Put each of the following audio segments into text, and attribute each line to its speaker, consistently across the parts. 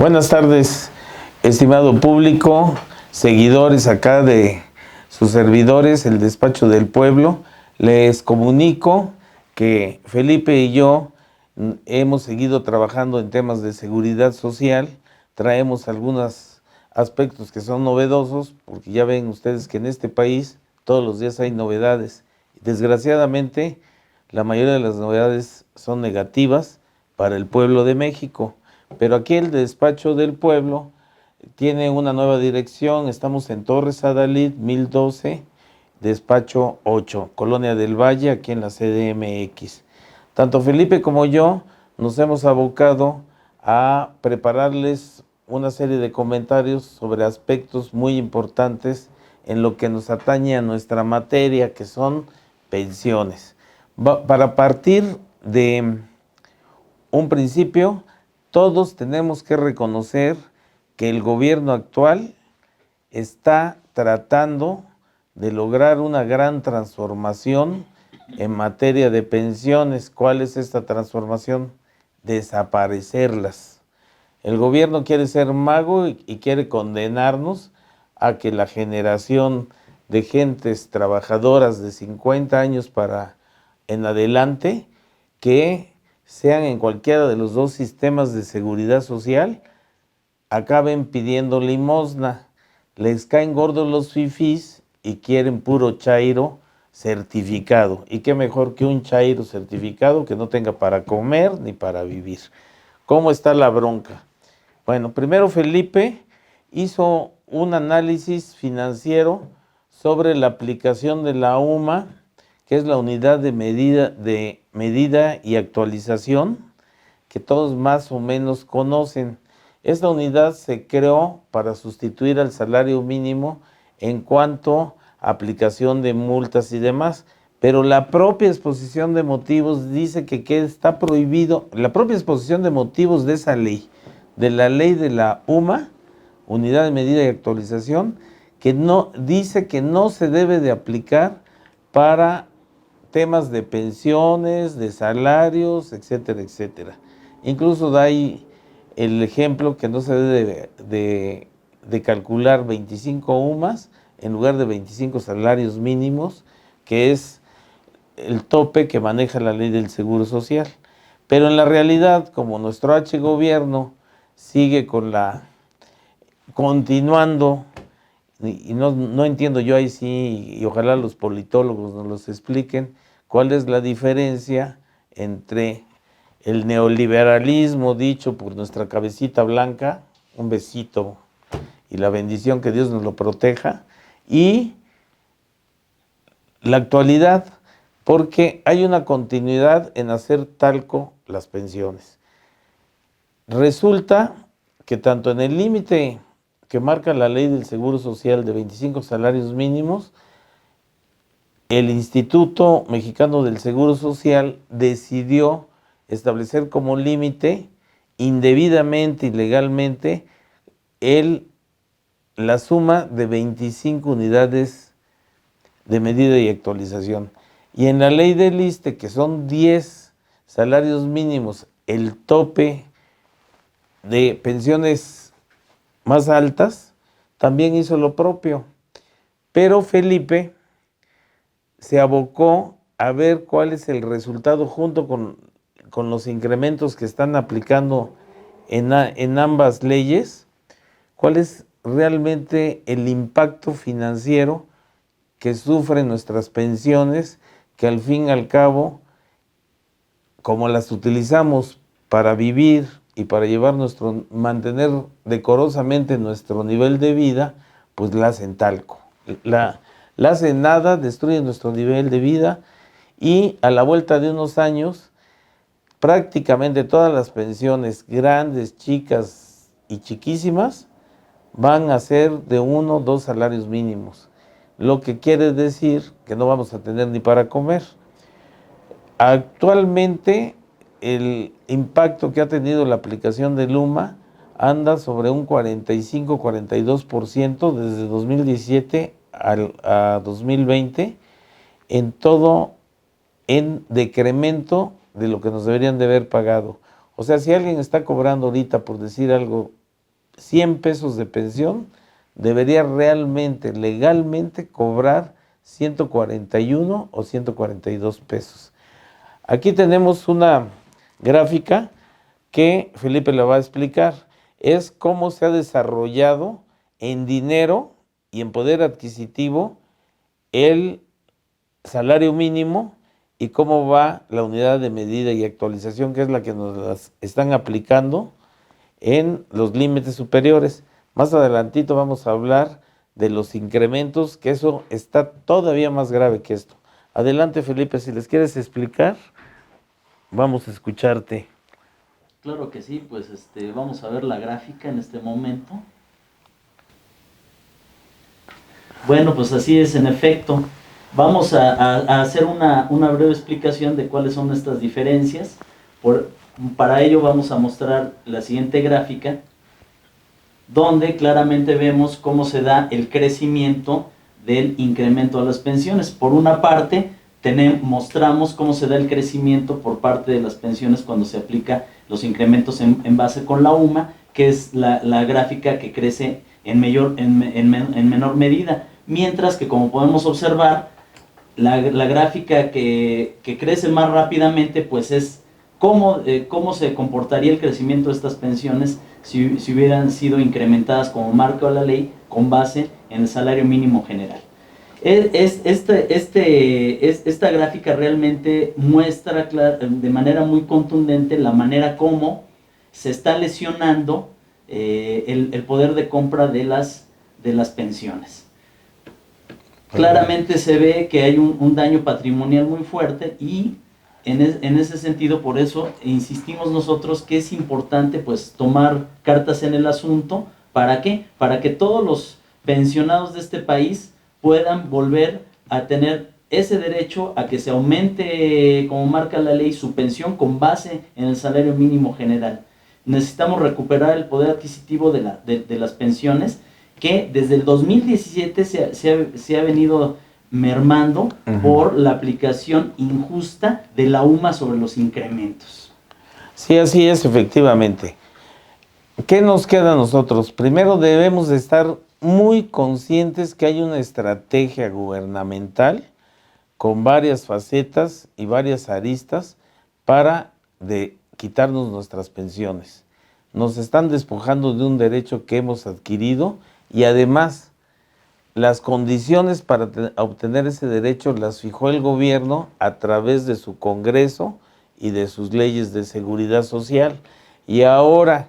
Speaker 1: Buenas tardes, estimado público, seguidores acá de sus servidores, el Despacho del Pueblo. Les comunico que Felipe y yo hemos seguido trabajando en temas de seguridad social. Traemos algunos aspectos que son novedosos, porque ya ven ustedes que en este país todos los días hay novedades. Desgraciadamente, la mayoría de las novedades son negativas para el pueblo de México. Pero aquí el Despacho del Pueblo tiene una nueva dirección. Estamos en Torres Adalid, 1012, Despacho 8, Colonia del Valle, aquí en la CDMX. Tanto Felipe como yo nos hemos abocado a prepararles una serie de comentarios sobre aspectos muy importantes en lo que nos atañe a nuestra materia, que son pensiones. Para partir de un principio, todos tenemos que reconocer que el gobierno actual está tratando de lograr una gran transformación en materia de pensiones. ¿Cuál es esta transformación? Desaparecerlas. El gobierno quiere ser mago y quiere condenarnos a que la generación de gentes trabajadoras de 50 años para en adelante, que sean en cualquiera de los dos sistemas de seguridad social, acaben pidiendo limosna. Les caen gordos los fifís y quieren puro chairo certificado. Y qué mejor que un chairo certificado que no tenga para comer ni para vivir. ¿Cómo está la bronca? Bueno, primero Felipe hizo un análisis financiero sobre la aplicación de la UMA, que es la unidad de medida y actualización, que todos más o menos conocen. Esta unidad se creó para sustituir al salario mínimo en cuanto a aplicación de multas y demás, pero la propia exposición de motivos dice que está prohibido, la propia exposición de motivos de esa ley, de la ley de la UMA, unidad de medida y actualización, que no dice que no se debe de aplicar para temas de pensiones, de salarios, etcétera, etcétera. Incluso da ahí el ejemplo que no se debe de calcular 25 UMAS en lugar de 25 salarios mínimos, que es el tope que maneja la ley del Seguro Social. Pero en la realidad, como nuestro H gobierno sigue continuando, y no entiendo yo ahí sí, y ojalá los politólogos nos los expliquen, cuál es la diferencia entre el neoliberalismo dicho por nuestra cabecita blanca, un besito y la bendición, que Dios nos lo proteja, y la actualidad, porque hay una continuidad en hacer talco las pensiones. Resulta que tanto en el límite que marca la ley del Seguro Social de 25 salarios mínimos, el Instituto Mexicano del Seguro Social decidió establecer como límite, indebidamente y legalmente, la suma de 25 unidades de medida y actualización. Y en la ley del ISSSTE, que son 10 salarios mínimos, el tope de pensiones más altas, también hizo lo propio. Pero Felipe se abocó a ver cuál es el resultado junto con los incrementos que están aplicando en ambas leyes, cuál es realmente el impacto financiero que sufren nuestras pensiones, que al fin y al cabo, como las utilizamos para vivir y para mantener decorosamente nuestro nivel de vida, pues la hacen talco. La hacen nada, destruyen nuestro nivel de vida, y a la vuelta de unos años, prácticamente todas las pensiones, grandes, chicas y chiquísimas, van a ser de 1 o 2 salarios mínimos, lo que quiere decir que no vamos a tener ni para comer. Actualmente, el impacto que ha tenido la aplicación de Luma anda sobre un 45-42% desde 2017 a 2020, en decremento de lo que nos deberían de haber pagado. O sea, si alguien está cobrando ahorita, por decir algo, 100 pesos de pensión, debería realmente, legalmente, cobrar 141 o 142 pesos. Aquí tenemos una gráfica que Felipe le va a explicar. Es cómo se ha desarrollado en dinero y en poder adquisitivo el salario mínimo y cómo va la unidad de medida y actualización, que es la que nos las están aplicando en los límites superiores. Más adelantito vamos a hablar de los incrementos, que eso está todavía más grave que esto. Adelante, Felipe, si les quieres explicar, vamos a escucharte.
Speaker 2: Claro que sí, pues vamos a ver la gráfica en este momento. Bueno, pues así es, en efecto. Vamos a hacer una breve explicación de cuáles son estas diferencias. Para ello vamos a mostrar la siguiente gráfica, donde claramente vemos cómo se da el crecimiento del incremento a las pensiones. Por una parte, mostramos cómo se da el crecimiento por parte de las pensiones cuando se aplica los incrementos en base con la UMA, que es la gráfica que crece en menor medida. Mientras que, como podemos observar, la gráfica que crece más rápidamente, pues es cómo se comportaría el crecimiento de estas pensiones si hubieran sido incrementadas como marca la ley con base en el salario mínimo general. Esta gráfica realmente muestra de manera muy contundente la manera como se está lesionando el poder de compra de las pensiones. Claramente se ve que hay un daño patrimonial muy fuerte y en ese sentido, por eso insistimos nosotros que es importante pues tomar cartas en el asunto. ¿Para qué? Para que todos los pensionados de este país puedan volver a tener ese derecho a que se aumente, como marca la ley, su pensión con base en el salario mínimo general. Necesitamos recuperar el poder adquisitivo de las pensiones, que desde el 2017 se ha venido mermando por la aplicación injusta de la UMA sobre los incrementos.
Speaker 1: Sí, así es, efectivamente. ¿Qué nos queda a nosotros? Primero debemos de estar muy conscientes que hay una estrategia gubernamental con varias facetas y varias aristas para quitarnos nuestras pensiones. Nos están despojando de un derecho que hemos adquirido y además las condiciones para obtener ese derecho las fijó el gobierno a través de su Congreso y de sus leyes de seguridad social. Y ahora,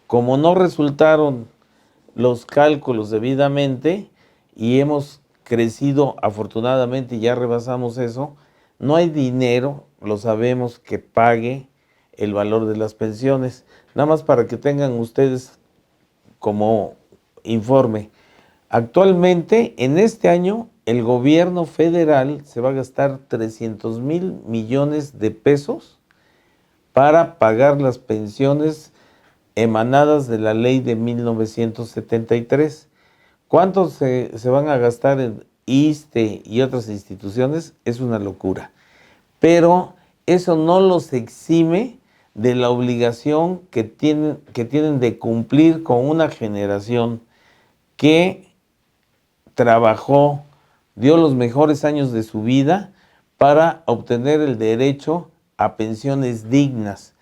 Speaker 1: como no resultaron los cálculos debidamente y hemos crecido afortunadamente y ya rebasamos eso, no hay dinero, lo sabemos, que pague el valor de las pensiones. Nada más para que tengan ustedes como informe. Actualmente, en este año, el gobierno federal se va a gastar 300,000 millones de pesos para pagar las pensiones emanadas de la ley de 1973. ¿Cuánto se van a gastar en ISSSTE y otras instituciones? Es una locura. Pero eso no los exime de la obligación que tienen de cumplir con una generación que trabajó, dio los mejores años de su vida para obtener el derecho a pensiones dignas.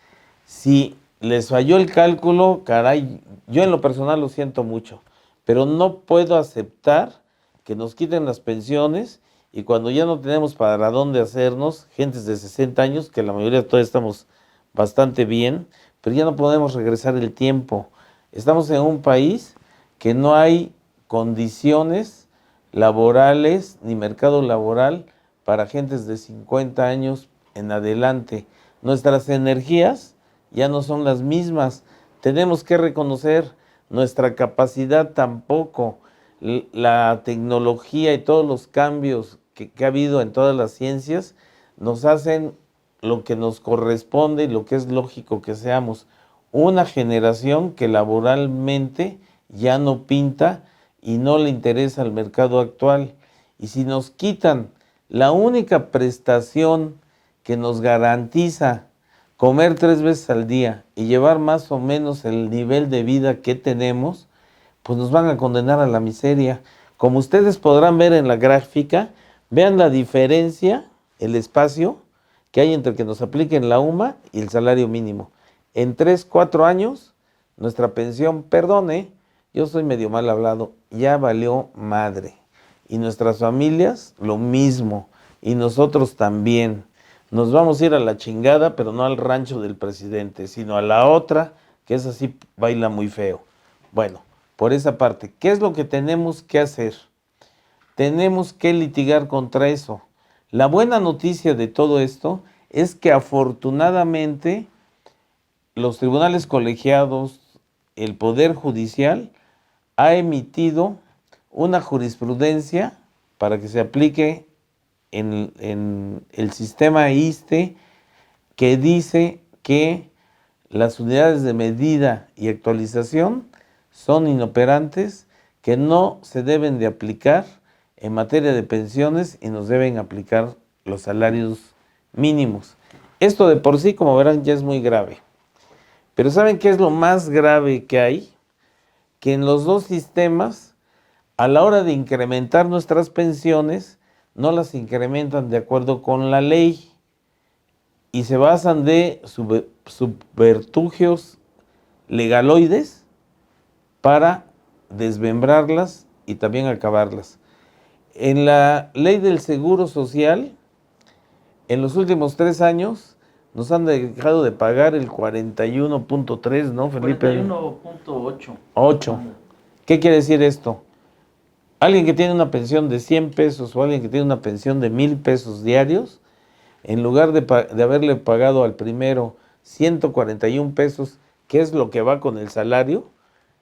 Speaker 1: Si les falló el cálculo, caray, yo en lo personal lo siento mucho, pero no puedo aceptar que nos quiten las pensiones y cuando ya no tenemos para dónde hacernos, gentes de 60 años, que la mayoría todavía estamos bastante bien, pero ya no podemos regresar el tiempo. Estamos en un país que no hay condiciones laborales ni mercado laboral para gentes de 50 años en adelante. Nuestras energías ya no son las mismas. Tenemos que reconocer nuestra capacidad tampoco. La tecnología y todos los cambios que ha habido en todas las ciencias nos hacen lo que nos corresponde y lo que es lógico que seamos. Una generación que laboralmente ya no pinta y no le interesa el mercado actual. Y si nos quitan la única prestación que nos garantiza comer 3 veces al día y llevar más o menos el nivel de vida que tenemos, pues nos van a condenar a la miseria. Como ustedes podrán ver en la gráfica, vean la diferencia, el espacio que hay entre que nos apliquen la UMA y el salario mínimo. En 3, 4 años, nuestra pensión, perdone, yo soy medio mal hablado, ya valió madre. Y nuestras familias, lo mismo. Y nosotros también. Nos vamos a ir a la chingada, pero no al rancho del presidente, sino a la otra, que es así, baila muy feo. Bueno, por esa parte, ¿qué es lo que tenemos que hacer? Tenemos que litigar contra eso. La buena noticia de todo esto es que afortunadamente los tribunales colegiados, el Poder Judicial, ha emitido una jurisprudencia para que se aplique en el sistema ISSSTE, que dice que las unidades de medida y actualización son inoperantes, que no se deben de aplicar en materia de pensiones y nos deben aplicar los salarios mínimos. Esto de por sí, como verán, ya es muy grave. Pero ¿saben qué es lo más grave que hay? Que en los dos sistemas, a la hora de incrementar nuestras pensiones, no las incrementan de acuerdo con la ley y se basan de subterfugios legaloides para desmembrarlas y también acabarlas. En la ley del Seguro Social, en los últimos 3 años, nos han dejado de pagar el 41.3, ¿no, Felipe?
Speaker 2: 41.8.
Speaker 1: 8. ¿Qué quiere decir esto? Alguien que tiene una pensión de 100 pesos o alguien que tiene una pensión de 1,000 pesos diarios, en lugar de haberle pagado al primero 141 pesos, que es lo que va con el salario,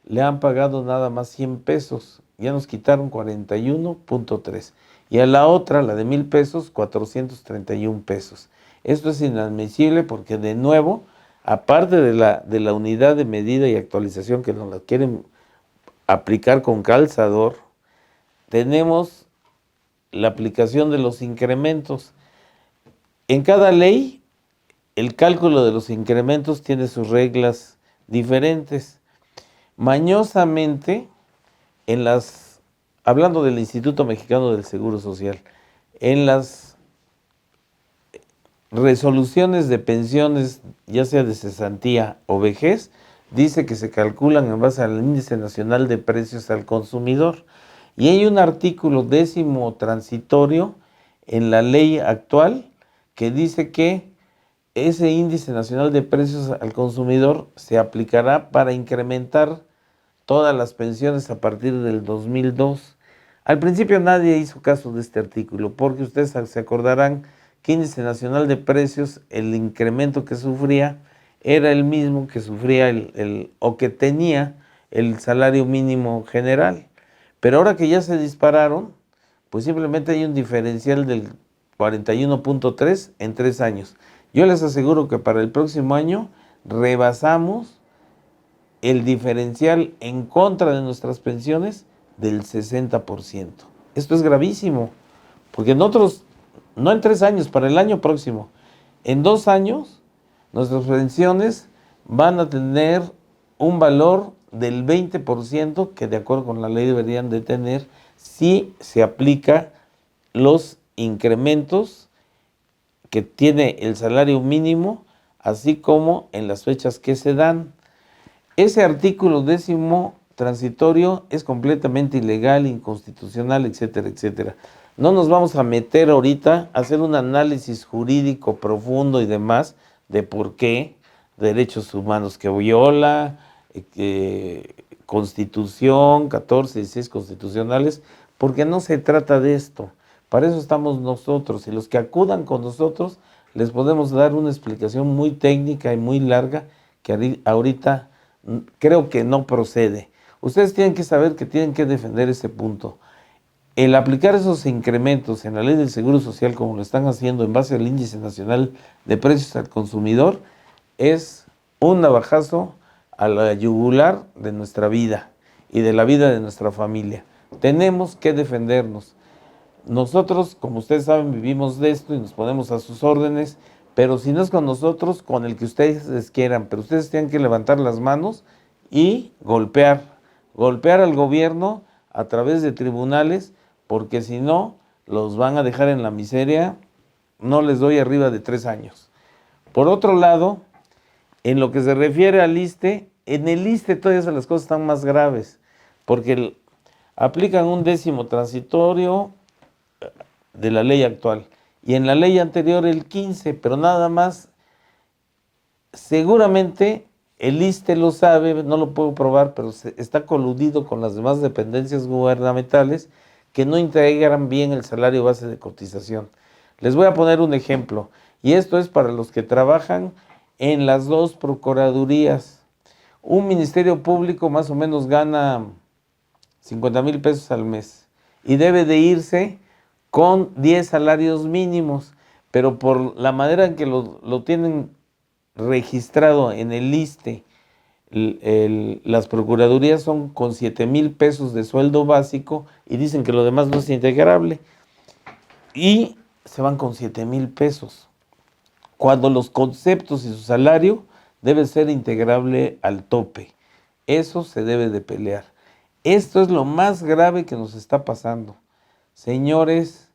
Speaker 1: le han pagado nada más 100 pesos. Ya nos quitaron 41.3. Y a la otra, la de 1,000 pesos, 431 pesos. Esto es inadmisible porque, de nuevo, aparte de la unidad de medida y actualización que nos la quieren aplicar con calzador, tenemos la aplicación de los incrementos. En cada ley, el cálculo de los incrementos tiene sus reglas diferentes. Mañosamente, hablando del Instituto Mexicano del Seguro Social, en las resoluciones de pensiones, ya sea de cesantía o vejez, dice que se calculan en base al Índice Nacional de Precios al Consumidor. Y hay un artículo 10º transitorio en la ley actual que dice que ese Índice Nacional de Precios al Consumidor se aplicará para incrementar todas las pensiones a partir del 2002. Al principio nadie hizo caso de este artículo, porque ustedes se acordarán que Índice Nacional de Precios, el incremento que sufría era el mismo que sufría o que tenía el salario mínimo general. Pero ahora que ya se dispararon, pues simplemente hay un diferencial del 41.3 en 3 años. Yo les aseguro que para el próximo año rebasamos el diferencial en contra de nuestras pensiones del 60%. Esto es gravísimo, porque nosotros, no en 3 años, para el año próximo, en 2 años, nuestras pensiones van a tener un valor del 20% que de acuerdo con la ley deberían de tener si se aplica los incrementos que tiene el salario mínimo, así como en las fechas que se dan. Ese artículo 10º transitorio es completamente ilegal, inconstitucional, etcétera, etcétera. No nos vamos a meter ahorita a hacer un análisis jurídico profundo y demás de por qué derechos humanos que viola, Constitución, 14, 16 constitucionales, porque no se trata de esto. Para eso estamos nosotros, y los que acudan con nosotros les podemos dar una explicación muy técnica y muy larga que ahorita creo que no procede. Ustedes tienen que saber que tienen que defender ese punto. El aplicar esos incrementos en la ley del Seguro Social, como lo están haciendo en base al Índice Nacional de Precios al Consumidor, es un navajazo a la yugular de nuestra vida y de la vida de nuestra familia. Tenemos que defendernos. Nosotros, como ustedes saben, vivimos de esto y nos ponemos a sus órdenes, pero si no es con nosotros, con el que ustedes quieran, pero ustedes tienen que levantar las manos y golpear al gobierno a través de tribunales, porque si no, los van a dejar en la miseria, no les doy arriba de 3 años. Por otro lado, en lo que se refiere al ISSSTE, en el ISSSTE todas las cosas están más graves, porque aplican un 10º transitorio de la ley actual, y en la ley anterior el 15, pero nada más, seguramente el ISSSTE lo sabe, no lo puedo probar, pero está coludido con las demás dependencias gubernamentales que no integran bien el salario base de cotización. Les voy a poner un ejemplo, y esto es para los que trabajan en las 2 procuradurías. Un ministerio público más o menos gana 50,000 pesos al mes y debe de irse con 10 salarios mínimos, pero por la manera en que lo tienen registrado en el ISSSTE, las procuradurías son con 7,000 pesos de sueldo básico y dicen que lo demás no es integrable y se van con 7,000 pesos, cuando los conceptos y su salario debe ser integrable al tope. Eso se debe de pelear. Esto es lo más grave que nos está pasando. Señores,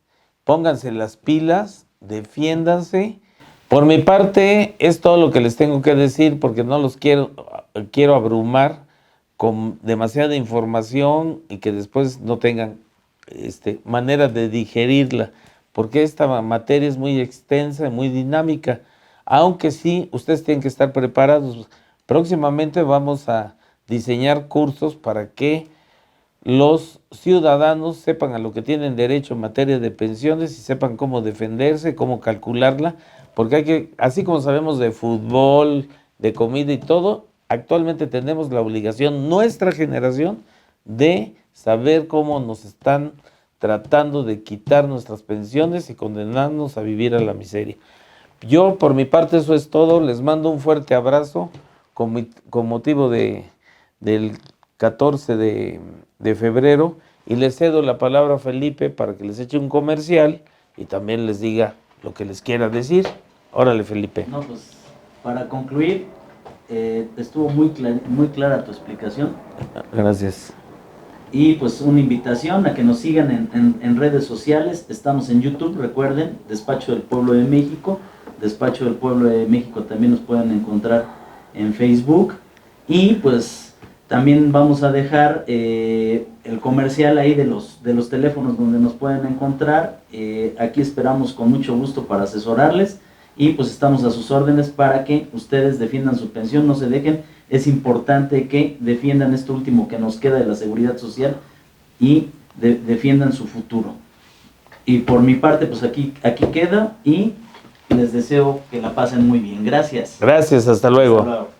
Speaker 1: pónganse las pilas, defiéndanse. Por mi parte, es todo lo que les tengo que decir, porque no los quiero abrumar con demasiada información y que después no tengan manera de digerirla, porque esta materia es muy extensa, muy dinámica, aunque sí, ustedes tienen que estar preparados. Próximamente vamos a diseñar cursos para que los ciudadanos sepan a lo que tienen derecho en materia de pensiones y sepan cómo defenderse, cómo calcularla, porque así como sabemos de fútbol, de comida y todo, actualmente tenemos la obligación, nuestra generación, de saber cómo nos están tratando de quitar nuestras pensiones y condenarnos a vivir a la miseria. Yo, por mi parte, eso es todo. Les mando un fuerte abrazo con motivo del 14 de febrero y les cedo la palabra a Felipe para que les eche un comercial y también les diga lo que les quiera decir. Órale, Felipe.
Speaker 2: No, pues para concluir, estuvo muy clara tu explicación.
Speaker 1: Gracias.
Speaker 2: Y pues una invitación a que nos sigan en redes sociales. Estamos en YouTube, recuerden, Despacho del Pueblo de México. Despacho del Pueblo de México también nos pueden encontrar en Facebook. Y pues también vamos a dejar el comercial ahí de los teléfonos donde nos pueden encontrar. Aquí esperamos con mucho gusto para asesorarles. Y pues estamos a sus órdenes para que ustedes defiendan su pensión, no se dejen. Es importante que defiendan esto último que nos queda de la seguridad social y defiendan su futuro. Y por mi parte, pues aquí queda y les deseo que la pasen muy bien. Gracias.
Speaker 1: Gracias, hasta luego.
Speaker 2: Hasta luego.